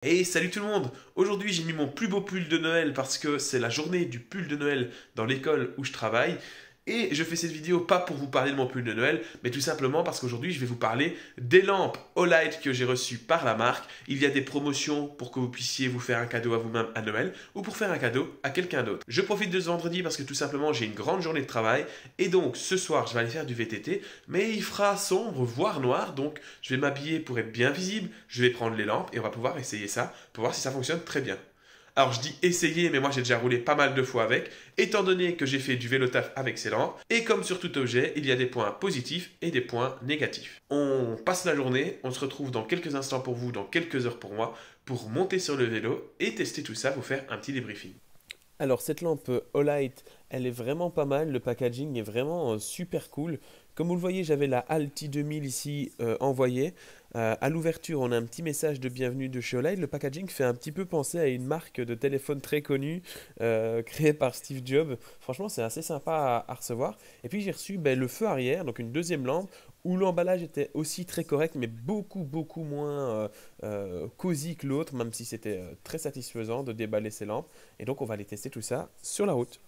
Hey, salut tout le monde! Aujourd'hui, j'ai mis mon plus beau pull de Noël parce que c'est la journée du pull de Noël dans l'école où je travaille. Et je fais cette vidéo pas pour vous parler de mon pull de Noël, mais tout simplement parce qu'aujourd'hui, je vais vous parler des lampes Olight que j'ai reçues par la marque. Il y a des promotions pour que vous puissiez vous faire un cadeau à vous-même à Noël ou pour faire un cadeau à quelqu'un d'autre. Je profite de ce vendredi parce que tout simplement, j'ai une grande journée de travail et donc ce soir, je vais aller faire du VTT, mais il fera sombre, voire noir, donc je vais m'habiller pour être bien visible, je vais prendre les lampes et on va pouvoir essayer ça pour voir si ça fonctionne très bien. Alors je dis essayer, mais moi j'ai déjà roulé pas mal de fois avec, étant donné que j'ai fait du vélo taf avec ces lampes, et comme sur tout objet, il y a des points positifs et des points négatifs. On passe la journée, on se retrouve dans quelques instants pour vous, dans quelques heures pour moi, pour monter sur le vélo et tester tout ça, vous faire un petit débriefing. Alors cette lampe Olight, elle est vraiment pas mal, le packaging est vraiment super cool. Comme vous le voyez, j'avais la Alti 2000 ici envoyée. À l'ouverture, on a un petit message de bienvenue de chez Olight. Le packaging fait un petit peu penser à une marque de téléphone très connue créée par Steve Jobs. Franchement, c'est assez sympa à recevoir. Et puis j'ai reçu le feu arrière, donc une deuxième lampe où l'emballage était aussi très correct, mais beaucoup moins cosy que l'autre, même si c'était très satisfaisant de déballer ces lampes. Et donc on va aller tester tout ça sur la route.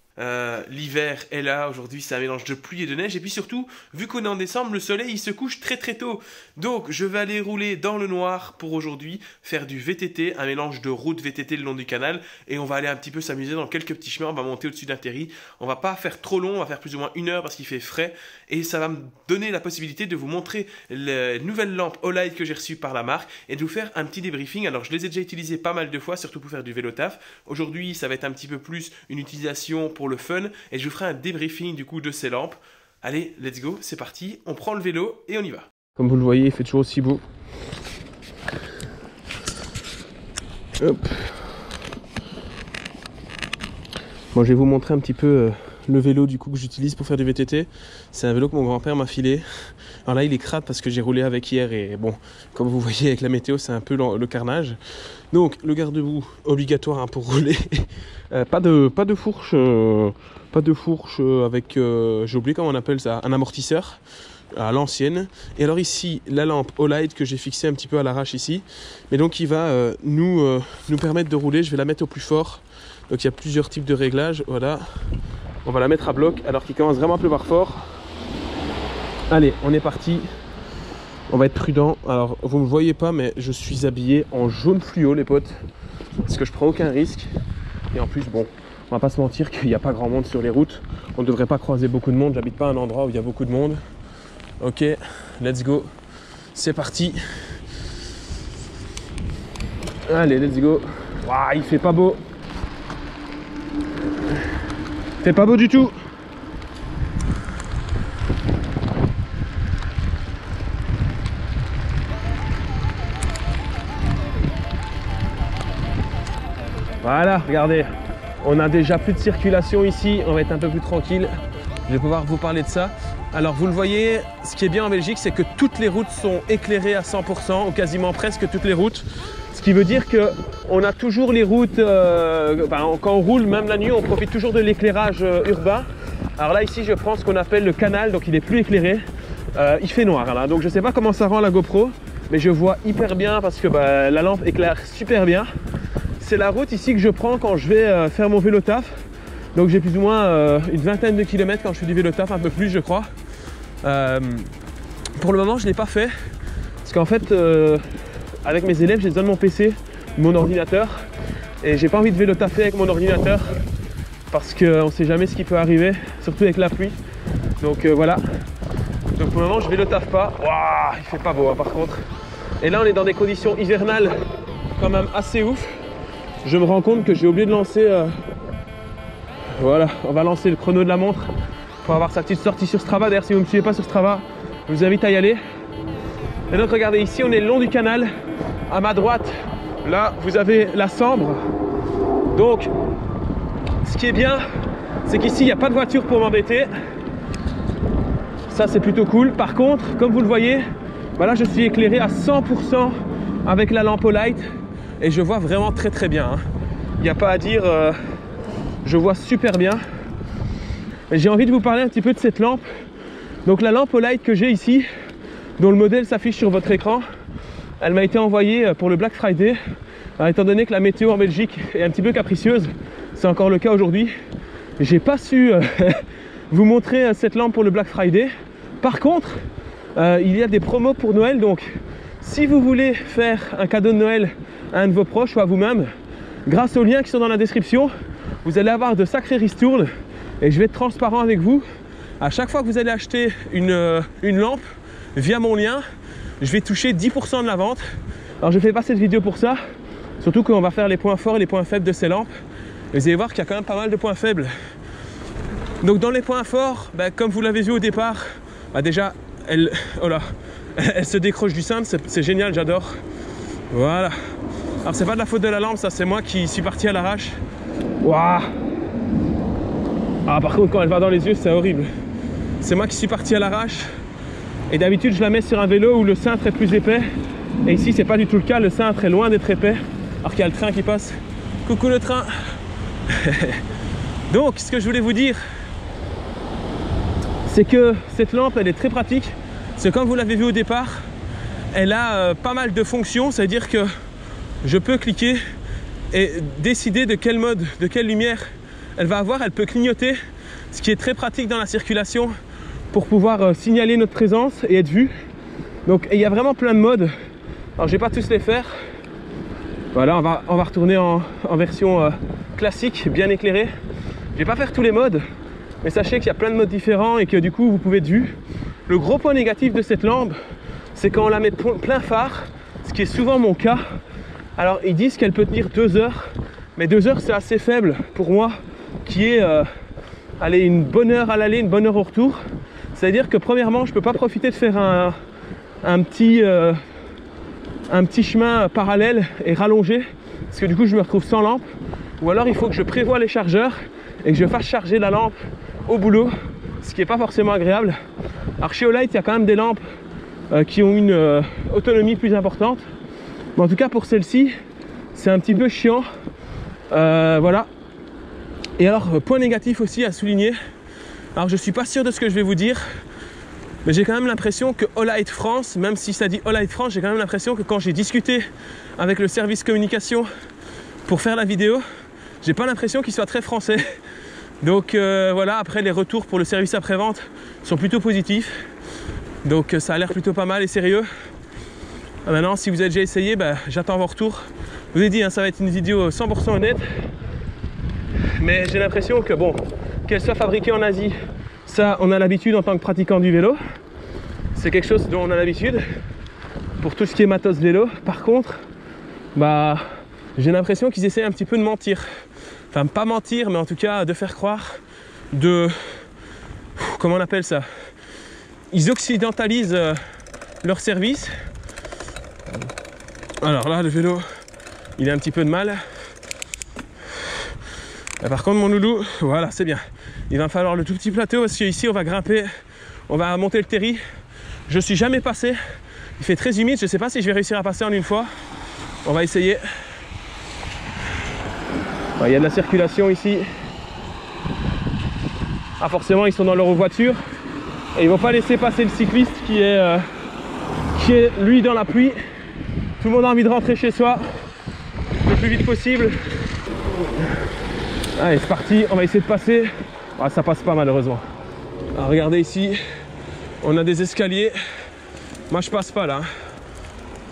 L'hiver est là, aujourd'hui c'est un mélange de pluie et de neige, et puis surtout, vu qu'on est en décembre, le soleil il se couche très tôt. Donc je vais aller rouler dans le noir pour aujourd'hui, faire du VTT, un mélange de route VTT le long du canal, et on va aller un petit peu s'amuser dans quelques petits chemins, on va monter au-dessus d'un terri. On va pas faire trop long, on va faire plus ou moins 1 heure parce qu'il fait frais, et ça va me donner la possibilité de vous montrer les nouvelles lampes Olight que j'ai reçues par la marque, et de vous faire un petit débriefing. Alors je les ai déjà utilisées pas mal de fois, surtout pour faire du vélo taf. Aujourd'hui ça va être un petit peu plus une utilisation pour le fun et je vous ferai un débriefing du coup de ces lampes. Allez, let's go, c'est parti, on prend le vélo et on y va. Comme vous le voyez, il fait toujours aussi beau. Hop. Bon, je vais vous montrer un petit peu le vélo du coup que j'utilise pour faire du VTT. C'est un vélo que mon grand-père m'a filé. Alors là, il est crade parce que j'ai roulé avec hier et bon, comme vous voyez avec la météo, c'est un peu le carnage. Donc, le garde-boue obligatoire hein, pour rouler. Pas de fourche, avec, j'ai oublié comment on appelle ça, un amortisseur à l'ancienne. Et alors ici, la lampe Olight que j'ai fixée un petit peu à l'arrache ici, mais donc qui va nous permettre de rouler. Je vais la mettre au plus fort. Donc il y a plusieurs types de réglages. Voilà, on va la mettre à bloc alors qu'il commence vraiment à pleuvoir fort. Allez, on est parti. On va être prudent. Alors vous ne me voyez pas, mais je suis habillé en jaune fluo les potes, parce que je prends aucun risque. Et en plus, bon, on va pas se mentir qu'il n'y a pas grand monde sur les routes. On ne devrait pas croiser beaucoup de monde. J'habite pas à un endroit où il y a beaucoup de monde. Ok, let's go. C'est parti. Allez, let's go. Waouh, il fait pas beau. Il fait pas beau du tout. Voilà, regardez. On a déjà plus de circulation ici. On va être un peu plus tranquille. Je vais pouvoir vous parler de ça. Alors vous le voyez, ce qui est bien en Belgique, c'est que toutes les routes sont éclairées à 100%, ou quasiment presque toutes les routes. Ce qui veut dire qu'on a toujours les routes, quand on roule, même la nuit, on profite toujours de l'éclairage urbain. Alors là ici, je prends ce qu'on appelle le canal, donc il est plus éclairé. Il fait noir là, donc je ne sais pas comment ça rend la GoPro, mais je vois hyper bien parce que la lampe éclaire super bien. C'est la route ici que je prends quand je vais faire mon vélo taf. Donc j'ai plus ou moins une vingtaine de kilomètres quand je fais du vélo taf, un peu plus je crois. Pour le moment je ne l'ai pas fait parce qu'en fait avec mes élèves j'ai besoin de mon PC, de mon ordinateur, et j'ai pas envie de vélo taffer avec mon ordinateur parce qu'on ne sait jamais ce qui peut arriver, surtout avec la pluie. Donc voilà. Donc pour le moment je vélo taffe pas. Waouh, il fait pas beau hein, par contre. Et là on est dans des conditions hivernales quand même assez ouf. Je me rends compte que j'ai oublié de lancer voilà, on va lancer le chrono de la montre pour avoir sa petite sortie sur Strava. D'ailleurs, si vous ne me suivez pas sur Strava, je vous invite à y aller. Et donc, regardez, ici, on est le long du canal. À ma droite, là, vous avez la Sambre. Donc, ce qui est bien, c'est qu'ici, il n'y a pas de voiture pour m'embêter. Ça, c'est plutôt cool. Par contre, comme vous le voyez, voilà, je suis éclairé à 100% avec la lampe Olight. Et je vois vraiment très bien. Hein. Il n'y a pas à dire... je vois super bien. J'ai envie de vous parler un petit peu de cette lampe. Donc la lampe Olight que j'ai ici, dont le modèle s'affiche sur votre écran, elle m'a été envoyée pour le Black Friday. Alors, étant donné que la météo en Belgique est un petit peu capricieuse, c'est encore le cas aujourd'hui, j'ai pas su vous montrer cette lampe pour le Black Friday. Par contre, il y a des promos pour Noël, donc si vous voulez faire un cadeau de Noël à un de vos proches ou à vous-même, grâce aux liens qui sont dans la description, vous allez avoir de sacrés ristournes. Et je vais être transparent avec vous. À chaque fois que vous allez acheter une lampe via mon lien, je vais toucher 10% de la vente. Alors je fais pas cette vidéo pour ça, surtout qu'on va faire les points forts et les points faibles de ces lampes. Et vous allez voir qu'il y a quand même pas mal de points faibles. Donc dans les points forts, comme vous l'avez vu au départ, déjà elle se décroche du cintre, c'est génial, j'adore. Voilà. Alors c'est pas de la faute de la lampe, ça c'est moi qui suis parti à l'arrache. Waouh. Ah par contre quand elle va dans les yeux c'est horrible. C'est moi qui suis parti à l'arrache. Et d'habitude je la mets sur un vélo où le cintre est plus épais. Et ici c'est pas du tout le cas, le cintre est loin d'être épais. Alors qu'il y a le train qui passe. Coucou le train. Donc ce que je voulais vous dire, c'est que cette lampe elle est très pratique. C'est comme vous l'avez vu au départ, elle a pas mal de fonctions. C'est à dire que je peux cliquer et décider de quel mode, de quelle lumière elle va avoir. Elle peut clignoter, ce qui est très pratique dans la circulation pour pouvoir signaler notre présence et être vu. Donc il y a vraiment plein de modes. Alors je vais pas tous les faire. Voilà, on va retourner en version classique, bien éclairée. Je vais pas faire tous les modes, mais sachez qu'il y a plein de modes différents et que du coup vous pouvez être vu. Le gros point négatif de cette lampe, c'est quand on la met plein phare, ce qui est souvent mon cas. Alors ils disent qu'elle peut tenir 2 heures, mais 2 heures c'est assez faible pour moi, qui est allez, une bonne heure à l'aller, une bonne heure au retour. C'est-à-dire que premièrement, je peux pas profiter de faire un petit chemin parallèle et rallongé, parce que du coup je me retrouve sans lampe. Ou alors il faut que je prévoie les chargeurs et que je fasse charger la lampe au boulot, ce qui n'est pas forcément agréable. Alors chez Olight, il y a quand même des lampes qui ont une autonomie plus importante. Mais en tout cas pour celle-ci, c'est un petit peu chiant. Voilà. Et alors, point négatif aussi à souligner. Alors je suis pas sûr de ce que je vais vous dire, mais j'ai quand même l'impression que Olight France, même si ça dit Olight France, j'ai quand même l'impression que quand j'ai discuté avec le service communication pour faire la vidéo, j'ai pas l'impression qu'il soit très français. Donc voilà, après les retours pour le service après-vente sont plutôt positifs. Donc ça a l'air plutôt pas mal et sérieux. Maintenant, si vous avez déjà essayé, j'attends vos retours. Je vous ai dit, ça va être une vidéo 100% honnête. Mais j'ai l'impression que bon, qu'elle soit fabriquée en Asie, ça on a l'habitude en tant que pratiquant du vélo. C'est quelque chose dont on a l'habitude pour tout ce qui est matos vélo. Par contre, j'ai l'impression qu'ils essaient un petit peu de mentir. Enfin, pas mentir, mais en tout cas de faire croire de... Comment on appelle ça? Ils occidentalisent leur service. Alors là, le vélo, il a un petit peu de mal. Et par contre, mon loulou, voilà, c'est bien. Il va me falloir le tout petit plateau parce qu'ici, on va grimper, on va monter le terri. Je suis jamais passé. Il fait très humide. Je ne sais pas si je vais réussir à passer en une fois. On va essayer. Il y a de la circulation ici. Ah, forcément, ils sont dans leur voiture. Et ils vont pas laisser passer le cycliste qui est lui dans la pluie. Tout le monde a envie de rentrer chez soi le plus vite possible. Allez, c'est parti, on va essayer de passer. Ah, ça passe pas malheureusement. Alors, regardez ici, on a des escaliers. Moi je passe pas là.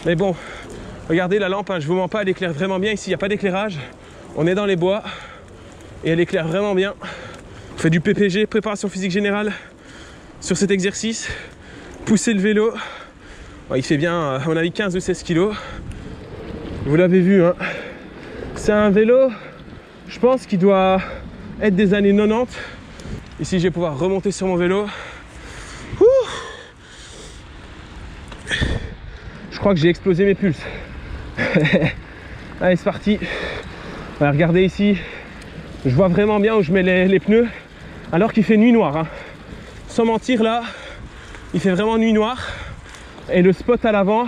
Mais bon, regardez la lampe, je vous mens pas, elle éclaire vraiment bien. Ici, il n'y a pas d'éclairage. On est dans les bois et elle éclaire vraiment bien. On fait du PPG, préparation physique générale, sur cet exercice. Pousser le vélo. Il fait bien, à mon avis, 15 ou 16 kg. Vous l'avez vu, hein. C'est un vélo, je pense qu'il doit être des années 90. Ici, je vais pouvoir remonter sur mon vélo. Ouh, je crois que j'ai explosé mes pulses. Allez, c'est parti. Alors, regardez ici, je vois vraiment bien où je mets les pneus, alors qu'il fait nuit noire, hein. Sans mentir, là, il fait vraiment nuit noire. Et le spot à l'avant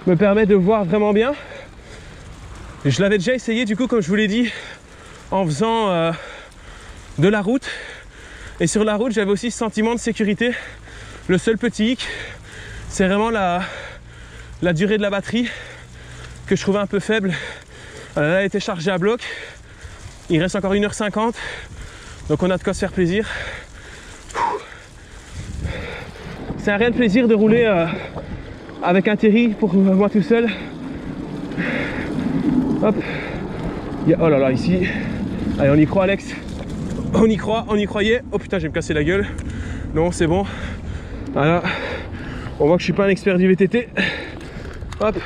me permet de voir vraiment bien. Je l'avais déjà essayé, du coup, comme je vous l'ai dit, en faisant de la route. Et sur la route, j'avais aussi ce sentiment de sécurité. Le seul petit hic, c'est vraiment la durée de la batterie que je trouvais un peu faible. Voilà, là, elle a été chargée à bloc. Il reste encore 1h50. Donc on a de quoi se faire plaisir. C'est un réel plaisir de rouler avec un terri pour moi tout seul. Hop. Oh là là, ici. Allez, on y croit, Alex. On y croit, on y croyait. Oh putain, je vais me casser la gueule. Non, c'est bon. Voilà. On voit que je suis pas un expert du VTT. Hop.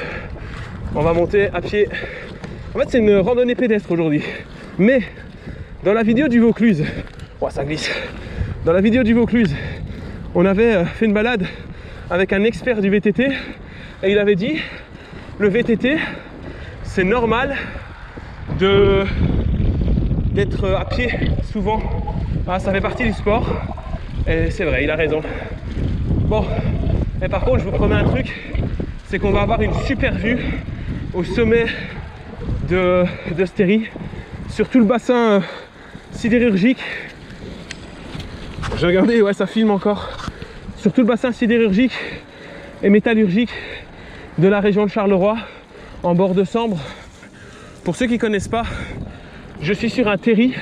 On va monter à pied. En fait, c'est une randonnée pédestre aujourd'hui. Mais dans la vidéo du Vaucluse, oh, ça glisse. Dans la vidéo du Vaucluse, on avait fait une balade avec un expert du VTT et il avait dit le VTT, c'est normal d'être à pied souvent. Ah, ça fait partie du sport. Et c'est vrai, il a raison. Bon, et par contre, je vous promets un truc, c'est qu'on va avoir une super vue au sommet de Stéry, sur tout le bassin sidérurgique. J'ai regardé, ouais, ça filme encore. Sur tout le bassin sidérurgique et métallurgique de la région de Charleroi, en bord de Sambre. Pour ceux qui ne connaissent pas, je suis sur un terri.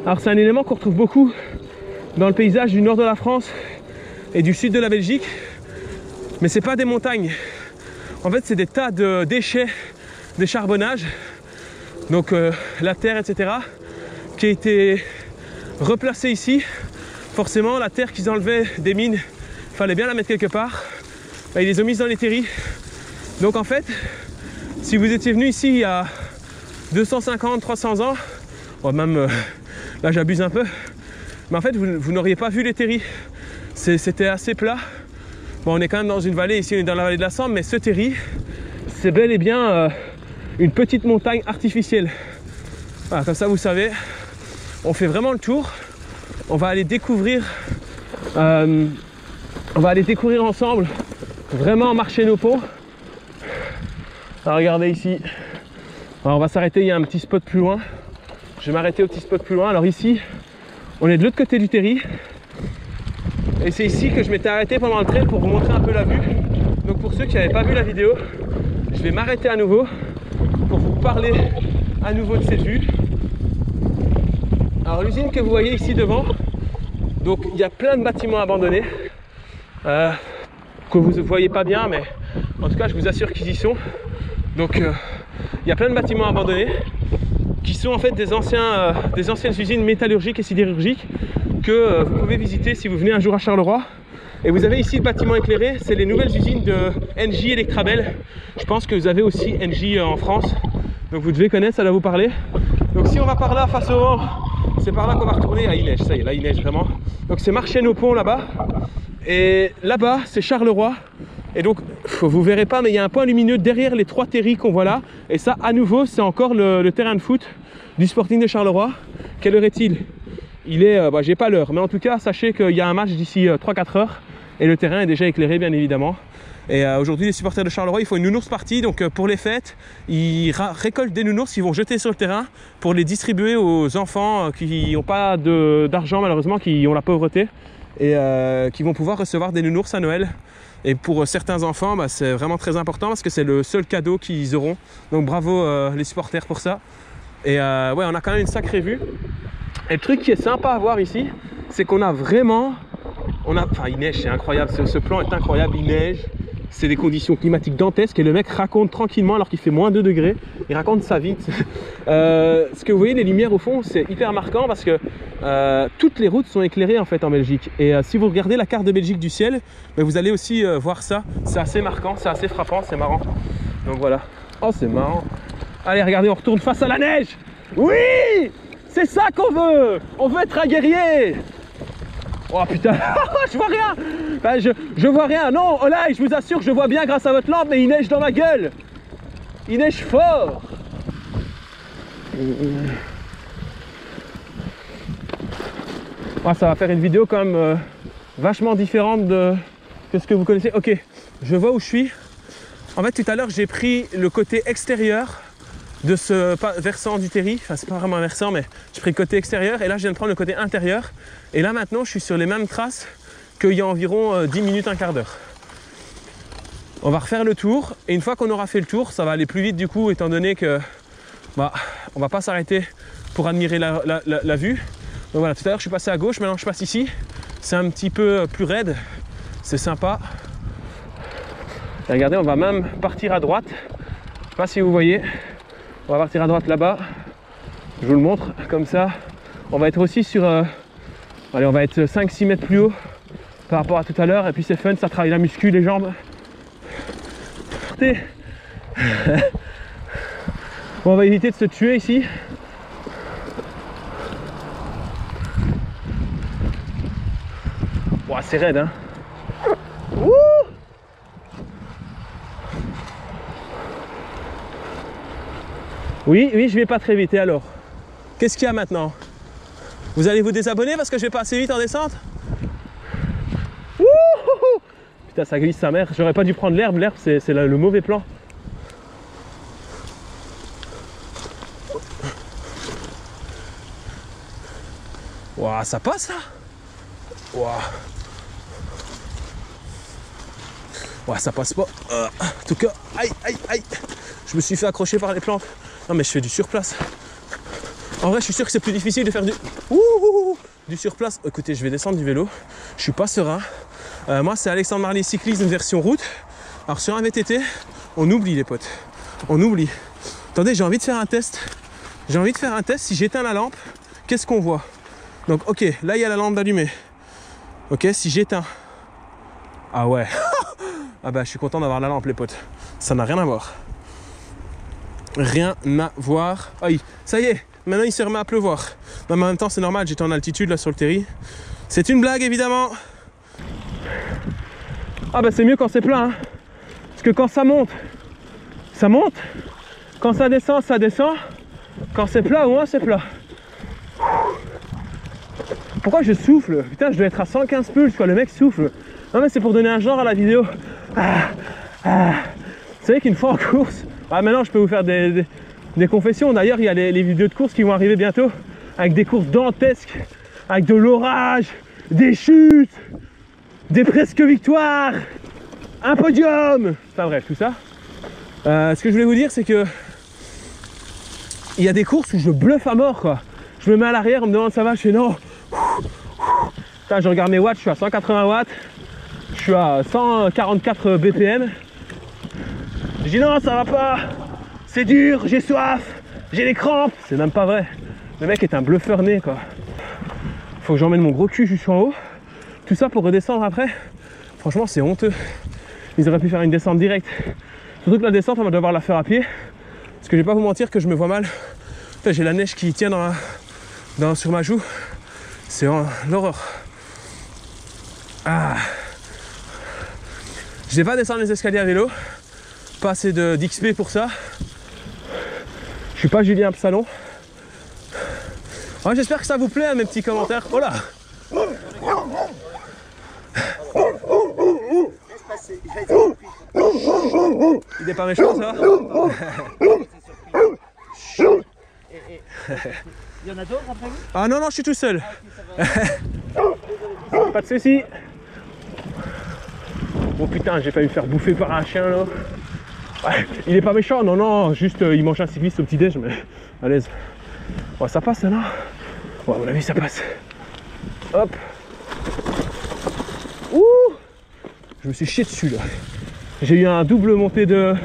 Alors c'est un élément qu'on retrouve beaucoup dans le paysage du nord de la France et du sud de la Belgique. Mais c'est pas des montagnes. En fait, c'est des tas de déchets, des charbonnages. Donc la terre, etc. qui a été replacée ici. Forcément, la terre qu'ils enlevaient des mines, il fallait bien la mettre quelque part. Ils les ont mises dans les terris. Donc en fait, si vous étiez venu ici il y a 250, 300 ans, bon, même là j'abuse un peu, mais en fait vous n'auriez pas vu les terris. C'était assez plat. Bon, on est quand même dans une vallée, ici on est dans la vallée de la Sambre, mais ce terri, c'est bel et bien une petite montagne artificielle. Voilà, comme ça vous savez, on fait vraiment le tour. On va aller découvrir ensemble, vraiment marcher nos ponts. Alors regardez ici. Alors on va s'arrêter, il y a un petit spot plus loin. Je vais m'arrêter au petit spot plus loin. Alors ici, on est de l'autre côté du terri. Et c'est ici que je m'étais arrêté pendant le trail pour vous montrer un peu la vue. Donc pour ceux qui n'avaient pas vu la vidéo, je vais m'arrêter à nouveau pour vous parler à nouveau de cette vue. Alors l'usine que vous voyez ici devant, donc il y a plein de bâtiments abandonnés que vous ne voyez pas bien, mais en tout cas je vous assure qu'ils y sont. Donc il y a plein de bâtiments abandonnés qui sont en fait des anciennes usines métallurgiques et sidérurgiques que vous pouvez visiter si vous venez un jour à Charleroi. Et vous avez ici le bâtiment éclairé, c'est les nouvelles usines de Engie Electrabel. Je pense que vous avez aussi Engie en France, donc vous devez connaître, ça doit vous parler. Donc si on va par là face au vent, c'est par là qu'on va retourner. Ah, il neige, ça y est, là il neige vraiment. Donc c'est marcher nos ponts là-bas. Et là-bas, c'est Charleroi. Et donc, vous verrez pas, mais il y a un point lumineux derrière les 3 terris qu'on voit là. Et ça, à nouveau, c'est encore le terrain de foot du Sporting de Charleroi. Quelle heure est-il? Il est, j'ai pas l'heure, mais en tout cas, sachez qu'il y a un match d'ici 3-4 heures. Et le terrain est déjà éclairé, bien évidemment. Et aujourd'hui, les supporters de Charleroi, il faut une nounours partie. Donc pour les fêtes, ils récoltent des nounours, ils vont jeter sur le terrain pour les distribuer aux enfants qui n'ont pas d'argent, malheureusement, qui ont la pauvreté. Et qui vont pouvoir recevoir des nounours à Noël. Et pour certains enfants, c'est vraiment très important parce que c'est le seul cadeau qu'ils auront. Donc bravo les supporters pour ça. Et ouais, on a quand même une sacrée vue. Et le truc qui est sympa à voir ici, c'est qu'on a vraiment... Enfin, il neige, c'est incroyable, ce plan est incroyable, il neige. C'est des conditions climatiques dantesques et le mec raconte tranquillement alors qu'il fait moins 2 degrés. Il raconte sa vie. Ce que vous voyez, les lumières au fond, c'est hyper marquant parce que toutes les routes sont éclairées en fait en Belgique. Et si vous regardez la carte de Belgique du ciel, vous allez aussi voir ça. C'est assez marquant, c'est assez frappant, c'est marrant. Donc voilà. Oh, c'est marrant. Allez, regardez, on retourne face à la neige. Oui, c'est ça qu'on veut. On veut être un guerrier. Oh putain, je vois rien. Enfin, je vois rien. Non, Olay, je vous assure que je vois bien grâce à votre lampe, mais il neige dans ma gueule. Il neige fort. Oh, ça va faire une vidéo quand même vachement différente que ce que vous connaissez. Ok, je vois où je suis. En fait, tout à l'heure, j'ai pris le côté extérieur de ce versant du terri. Enfin, c'est pas vraiment un versant, mais j'ai pris le côté extérieur. Et là, je viens de prendre le côté intérieur. Et là, maintenant, je suis sur les mêmes traces qu'il y a environ 10 minutes, un quart d'heure. On va refaire le tour. Et une fois qu'on aura fait le tour, ça va aller plus vite du coup, étant donné que bah, on va pas s'arrêter pour admirer la vue. Donc voilà, tout à l'heure je suis passé à gauche, maintenant je passe ici. C'est un petit peu plus raide, c'est sympa. Et regardez, on va même partir à droite. Je sais pas si vous voyez. On va partir à droite là-bas. Je vous le montre comme ça. On va être aussi sur... allez, on va être 5-6 mètres plus haut par rapport à tout à l'heure. Et puis c'est fun, ça travaille la muscu, les jambes. Bon, on va éviter de se tuer ici. Wow, c'est raide, hein. Wouh! Oui, je vais pas très vite. Et alors? Qu'est-ce qu'il y a maintenant? Vous allez vous désabonner parce que je vais pas assez vite en descente? Wouhou! Putain, ça glisse sa mère. J'aurais pas dû prendre l'herbe. L'herbe, c'est le mauvais plan. Waouh, ça passe là? Waouh. Ouais, ça passe pas. En tout cas, aïe, aïe, aïe. Je me suis fait accrocher par les plantes. Non, mais je fais du surplace. En vrai, je suis sûr que c'est plus difficile de faire du surplace. Écoutez, je vais descendre du vélo. Je suis pas serein. Moi, c'est Alexandre Marlier Cyclisme version route. Alors, sur un VTT, on oublie les potes. On oublie. Attendez, j'ai envie de faire un test. J'ai envie de faire un test. Si j'éteins la lampe, qu'est-ce qu'on voit? Donc, ok, là, il y a la lampe d'allumée. Ok, si j'éteins. Ah ouais. Ah bah, je suis content d'avoir la lampe, les potes. Ça n'a rien à voir. Rien à voir. Aïe, ça y est, maintenant il se remet à pleuvoir. Non, mais en même temps, c'est normal, j'étais en altitude là sur le terri. C'est une blague, évidemment. Ah bah, c'est mieux quand c'est plat, hein. Parce que quand ça monte, ça monte. Quand ça descend, ça descend. Quand c'est plat, au moins c'est plat. Pourquoi je souffle? Putain, je dois être à 115 pulses, quoi. Le mec souffle. Non, mais c'est pour donner un genre à la vidéo. Vous savez qu'une fois en course, maintenant je peux vous faire des confessions. D'ailleurs, il y a les vidéos de course qui vont arriver bientôt, avec des courses dantesques, avec de l'orage, des chutes, des presque victoires, un podium. Enfin bref, tout ça. Ce que je voulais vous dire, c'est que il y a des courses où je bluffe à mort, quoi. Je me mets à l'arrière, on me demande ça va, je fais non. Putain, je regarde mes watts, je suis à 180 watts. Je suis à 144 BPM. Je dis non, ça va pas. C'est dur, j'ai soif, j'ai les crampes. C'est même pas vrai. Le mec est un bluffeur né, quoi. Faut que j'emmène mon gros cul jusqu'en haut. Tout ça pour redescendre après. Franchement, c'est honteux. Ils auraient pu faire une descente directe. Surtout que la descente, on va devoir la faire à pied. Parce que je vais pas vous mentir que je me vois mal. Enfin, j'ai la neige qui tient sur ma joue. C'est l'horreur. Ah. Je vais pas descendre les escaliers à vélo. Pas assez d'XP pour ça. Je suis pas Julien Absalon. Ouais, j'espère que ça vous plaît, hein, mes petits commentaires. Oh là! Il n'est pas méchant, ça? Il y en a d'autres après vous? Ah non, non, je suis tout seul. Pas de soucis. Oh putain, j'ai failli me faire bouffer par un chien là. Ouais, il est pas méchant, non, non, juste il mange un cycliste au petit-déj, mais à l'aise. Ouais, ça passe, non? Ouais, à mon avis, ça passe. Hop. Ouh! Je me suis chié dessus là. J'ai eu un double montée de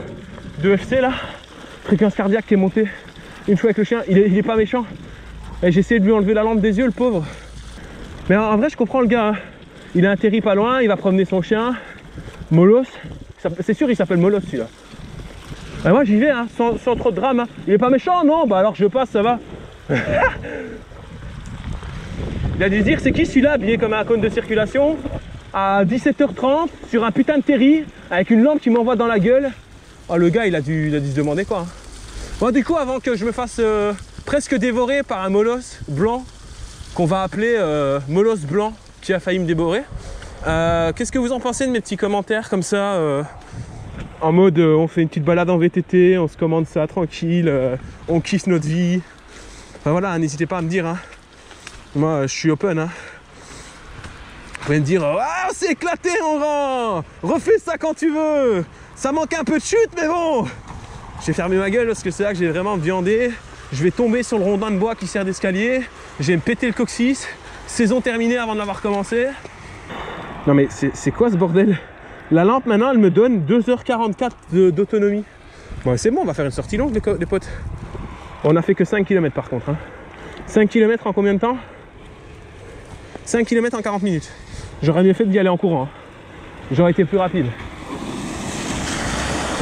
FC là. Fréquence cardiaque qui est montée une fois avec le chien. Il est pas méchant. Et j'ai essayé de lui enlever la lampe des yeux, le pauvre. Mais en vrai, je comprends le gars. Hein. Il a atterri pas loin, il va promener son chien. Molos. C'est sûr, il s'appelle Molos celui-là. Et moi, j'y vais, hein, sans trop de drame. Hein. Il est pas méchant, non? Bah alors je passe, ça va. Il a dû se dire, c'est qui celui-là, habillé comme un cône de circulation, à 17h30, sur un putain de terri, avec une lampe qui m'envoie dans la gueule. Oh, le gars, il a dû se demander quoi. Hein. Bon, du coup, avant que je me fasse presque dévorer par un molosse blanc, qu'on va appeler molosse blanc, qui a failli me dévorer, qu'est-ce que vous en pensez de mes petits commentaires comme ça en mode on fait une petite balade en VTT, on se commande ça tranquille, on kiffe notre vie. Enfin voilà, n'hésitez pas à me dire. Hein. Moi, je suis open. Hein. Vous pouvez me dire ah, on s'est éclaté, on rend. Refais ça quand tu veux. Ça manque un peu de chute, mais bon. J'ai fermé ma gueule parce que c'est là que j'ai vraiment viandé. Je vais tomber sur le rondin de bois qui sert d'escalier. Je vais me péter le coccyx. Saison terminée avant de l'avoir commencé. Non mais c'est quoi ce bordel? La lampe maintenant elle me donne 2h44 d'autonomie. Bon c'est bon, on va faire une sortie longue les potes. On a fait que 5 km par contre. Hein. 5 km en combien de temps? 5 km en 40 minutes. J'aurais mieux fait d'y aller en courant. Hein. J'aurais été plus rapide.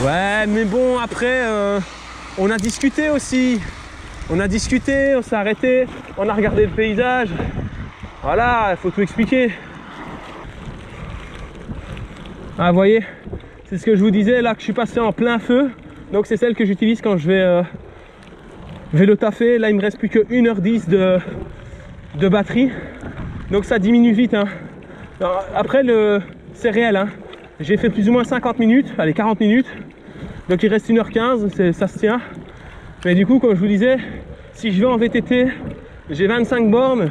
Ouais mais bon après on a discuté aussi. On a discuté, on s'est arrêté, on a regardé le paysage. Voilà, il faut tout expliquer. Ah vous voyez, c'est ce que je vous disais là, que je suis passé en plein feu. Donc c'est celle que j'utilise quand je vais vélo taffer. Là il me reste plus que 1h10 de batterie. Donc ça diminue vite. Hein. Alors, après c'est réel. Hein. J'ai fait plus ou moins 50 minutes, allez 40 minutes. Donc il reste 1h15, ça se tient. Mais du coup comme je vous disais, si je vais en VTT, j'ai 25 bornes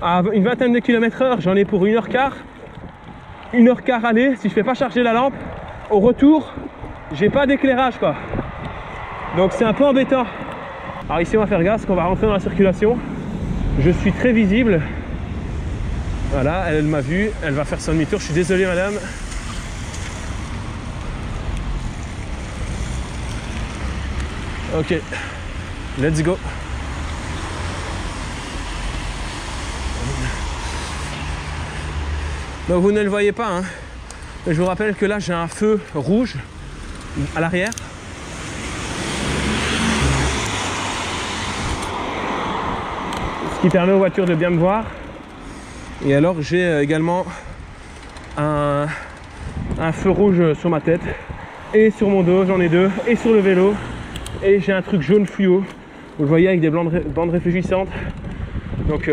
à une vingtaine de km/h, j'en ai pour 1h15. 1h15 aller, si je fais pas charger la lampe, au retour, j'ai pas d'éclairage quoi. Donc c'est un peu embêtant. Alors ici on va faire gaffe parce qu'on va rentrer dans la circulation. Je suis très visible. Voilà, elle m'a vu, elle va faire son demi-tour. Je suis désolé madame. Ok, let's go. Donc vous ne le voyez pas, hein. Je vous rappelle que là j'ai un feu rouge à l'arrière. Ce qui permet aux voitures de bien me voir. Et alors j'ai également un feu rouge sur ma tête et sur mon dos, j'en ai deux, et sur le vélo. Et j'ai un truc jaune fluo, vous le voyez avec des bandes réfléchissantes. Donc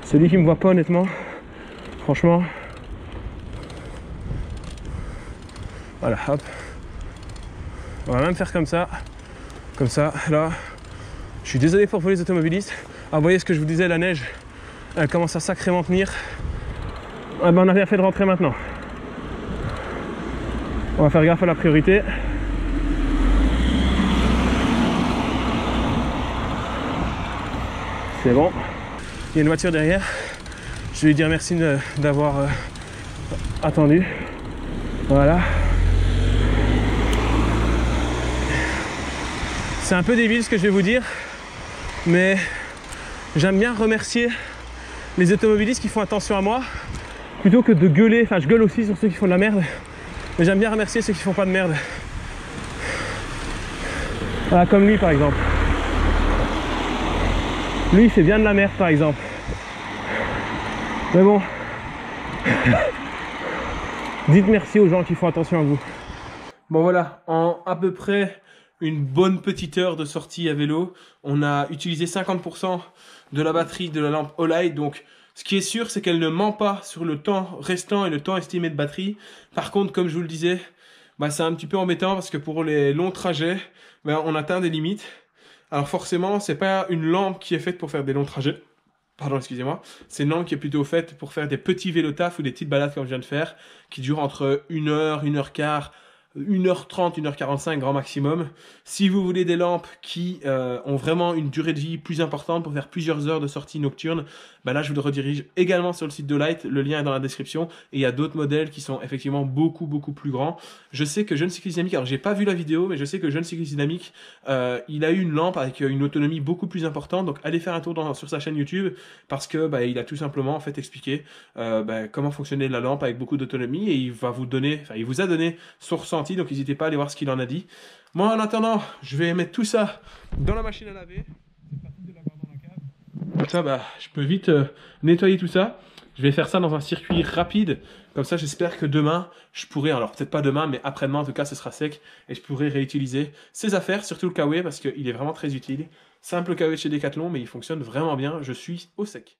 celui qui me voit pas honnêtement, franchement, voilà, hop. On va même faire comme ça, là. Je suis désolé pour vous les automobilistes. Ah, vous voyez ce que je vous disais, la neige, elle commence à sacrément tenir. Ah ben on n'a rien fait de rentrer maintenant. On va faire gaffe à la priorité. C'est bon. Il y a une voiture derrière. Je vais lui dire merci d'avoir attendu. Voilà. C'est un peu débile ce que je vais vous dire, mais j'aime bien remercier les automobilistes qui font attention à moi, plutôt que de gueuler. Enfin, je gueule aussi sur ceux qui font de la merde, mais j'aime bien remercier ceux qui font pas de merde. Voilà, comme lui par exemple. Lui il fait bien de la merde par exemple. Mais bon, dites merci aux gens qui font attention à vous. Bon voilà, en à peu près une bonne petite heure de sortie à vélo, on a utilisé 50% de la batterie de la lampe Olight. Donc ce qui est sûr, c'est qu'elle ne ment pas sur le temps restant et le temps estimé de batterie. Par contre, comme je vous le disais, bah, c'est un petit peu embêtant parce que pour les longs trajets, bah, on atteint des limites. Alors forcément, c'est pas une lampe qui est faite pour faire des longs trajets. Pardon, excusez-moi. C'est une lampe qui est plutôt faite pour faire des petits vélos taf ou des petites balades comme je viens de faire, qui durent entre 1h, 1h15, 1h30, 1h45 grand maximum. Si vous voulez des lampes qui ont vraiment une durée de vie plus importante pour faire plusieurs heures de sortie nocturne, ben là je vous le redirige également sur le site d'Olight, le lien est dans la description, et il y a d'autres modèles qui sont effectivement beaucoup plus grands. Je sais que Jeune Cycliste Dynamique, alors j'ai pas vu la vidéo, mais je sais que Jeune Cycliste Dynamique, il a eu une lampe avec une autonomie beaucoup plus importante, donc allez faire un tour sur sa chaîne YouTube, parce que bah, il a tout simplement en fait expliqué comment fonctionnait la lampe avec beaucoup d'autonomie, et il va vous donner, enfin il vous a donné son ressenti, donc n'hésitez pas à aller voir ce qu'il en a dit. Moi en attendant, je vais mettre tout ça dans la machine à laver. C'est pratique de l'avoir dans la cave. Comme ça, bah, je peux vite nettoyer tout ça. Je vais faire ça dans un circuit rapide. Comme ça, j'espère que demain, je pourrai, alors peut-être pas demain, mais après-demain, en tout cas, ce sera sec. Et je pourrai réutiliser ces affaires, surtout le Kawaii, parce qu'il est vraiment très utile. Simple Kawaii chez Decathlon, mais il fonctionne vraiment bien. Je suis au sec.